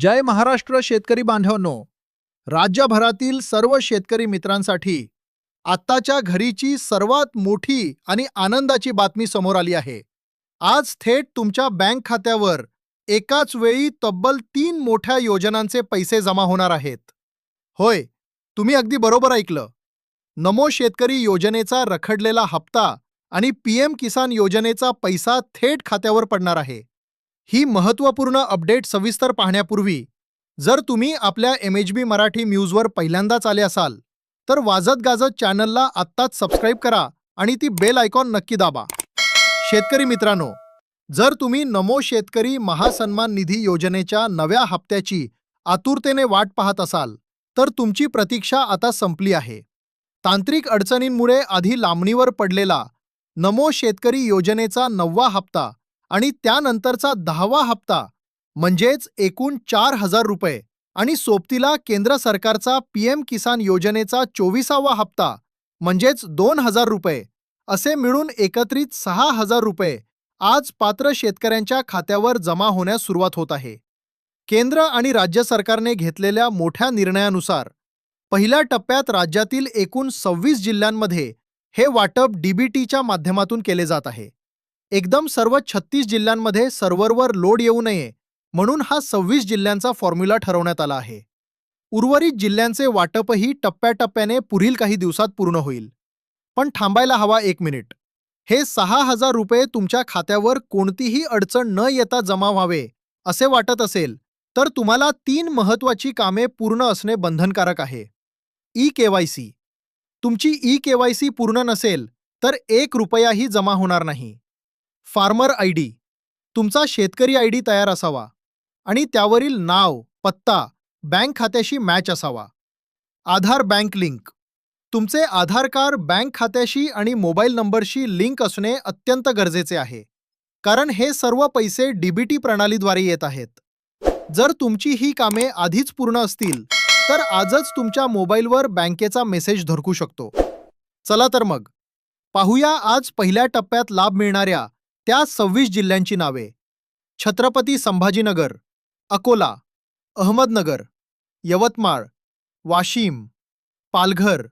जय महाराष्ट्र शेतकरी बांधवांनो, राज्यभरातील सर्व शेतकरी मित्रांसाठी आत्ताच्या घडीची सर्वात मोठी आणि आनंदाची बातमी समोर आली आहे। आज थेट तुमच्या बँक खात्यावर एकाच वेळी तब्बल 3 मोठ्या योजनांचे पैसे जमा होणार आहेत। होय, तुम्ही अगदी बरोबर ऐकलं। नमो शेतकरी योजनेचा रखडलेला हप्ता आणि पीएम किसान योजनेचा पैसा थेट खात्यावर पडणार आहे। ही महत्त्वपूर्ण अपडेट सविस्तर पाहण्यापूर्वी जर तुम्ही आपल्या MHB मराठी न्यूजवर पहिल्यांदाच आले असाल तर वाजत गाजत चॅनलला आत्ताच सबस्क्राइब करा आणि ती बेल आयकॉन नक्की दाबा। शेतकरी मित्रांनो, जर तुम्ही नमो शेतकरी महासन्मान निधी योजनेच्या नव्या हप्त्याची आतुरतेने वाट पाहत असाल तर तुमची प्रतीक्षा आता संपली आहे। तांत्रिक अडचणींमुळे आधी लांबणीवर पडलेला नमो शेतकरी योजनेचा 9वा हप्ता आणि त्यानंतरचा 10वा हप्ता म्हणजेच एकूण 4,000 रुपये आणि सोबतीला केंद्र सरकारचा पीएम किसान योजनेचा 24वा हप्ता म्हणजेच 2,000 रुपये असे मिळून एकत्रित 6,000 रुपये आज पात्र शेतकऱ्यांच्या खात्यावर जमा होण्यास सुरुवात होत आहे। केंद्र आणि राज्य सरकारने घेतलेल्या मोठ्या निर्णयानुसार पहिल्या टप्प्यात राज्यातील एकूण 26 जिल्ह्यांमध्ये हे वाटप डीबीटीच्या माध्यमातून केले जात आहे। एकदम सर्व 36 जिल्ह्यांमध्ये सर्व्हरवर लोड येऊ नये म्हणून हा 26 जिल्ह्यांचा फॉर्म्युला ठरवण्यात आला आहे। उर्वरित जिल्ह्यांचे वाटपही टप्प्याटप्प्याने पुढील काही दिवसात पूर्ण होईल। पण थांबायला हवा 1 मिनिट। हे 6,000 रुपये तुमच्या खात्यावर कोणतीही अडचण न येता जमा व्हावे असे वाटत असेल तर तुम्हाला 3 महत्त्वाची कामे पूर्ण असणे बंधनकारक आहे। ई-केवायसी। तुमची ई-केवायसी पूर्ण नसेल तर 1 रुपयाही जमा होणार नाही। Farmer ID. तुमचा शेतकरी आयडी तयार असावा आणि त्यावरील नाव, पत्ता बँक खात्याशी मॅच असावा। आधार बँक लिंक। तुमचे आधार कार्ड बँक खात्याशी आणि मोबाईल नंबरशी लिंक असणे अत्यंत गरजेचे आहे, कारण हे सर्व पैसे डीबीटी प्रणालीद्वारे येत आहेत। जर तुमची ही कामे आधीच पूर्ण असतील तर आजच तुमच्या मोबाईलवर बँकेचा मेसेज धरकू शकतो। चला तर मग पाहूया आज पहिल्या टप्प्यात लाभ मिळणाऱ्या त्या 26 जिल्ह्यांची नावे। छत्रपती संभाजीनगर, अकोला, अहमदनगर, यवतमाळ, वाशिम, पालघर,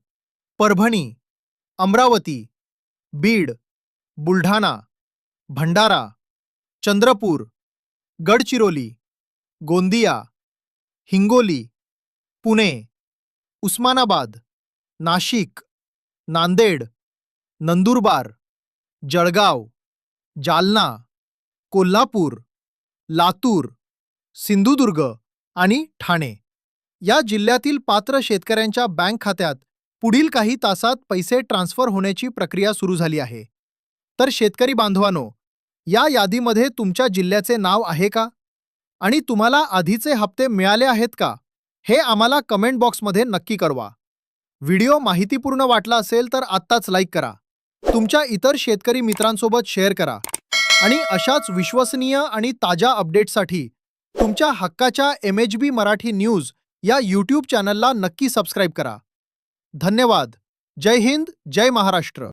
परभणी, अमरावती, बीड, बुलढाणा, भंडारा, चंद्रपूर, गडचिरोली, गोंदिया, हिंगोली, पुणे, उस्मानाबाद, नाशिक, नांदेड, नंदुरबार, जळगाव, जालना, कोल्हापूर, लातूर, सिंधुदुर्ग आणि ठाणे या जिल्ह्यातील पात्र शेतकऱ्यांच्या बँक खात्यात पुढील काही तासात पैसे ट्रान्स्फर होण्याची प्रक्रिया सुरू झाली आहे। तर शेतकरी बांधवांनो, या यादीमध्ये तुमच्या जिल्ह्याचे नाव आहे का आणि तुम्हाला आधीचे हप्ते मिळाले आहेत का हे आम्हाला कमेंट बॉक्समध्ये नक्की कळवा। व्हिडिओ माहितीपूर्ण वाटला असेल तर आत्ताच लाईक करा, तुमच्या इतर शेतकरी मित्रांसोबत शेअर करा आणि अशाच विश्वसनीय आणि ताज्या अपडेट्ससाठी तुमच्या हक्काच्या MHB मराठी न्यूज या YouTube चॅनलला नक्की सबस्क्राइब करा। धन्यवाद। जय हिंद, जय महाराष्ट्र।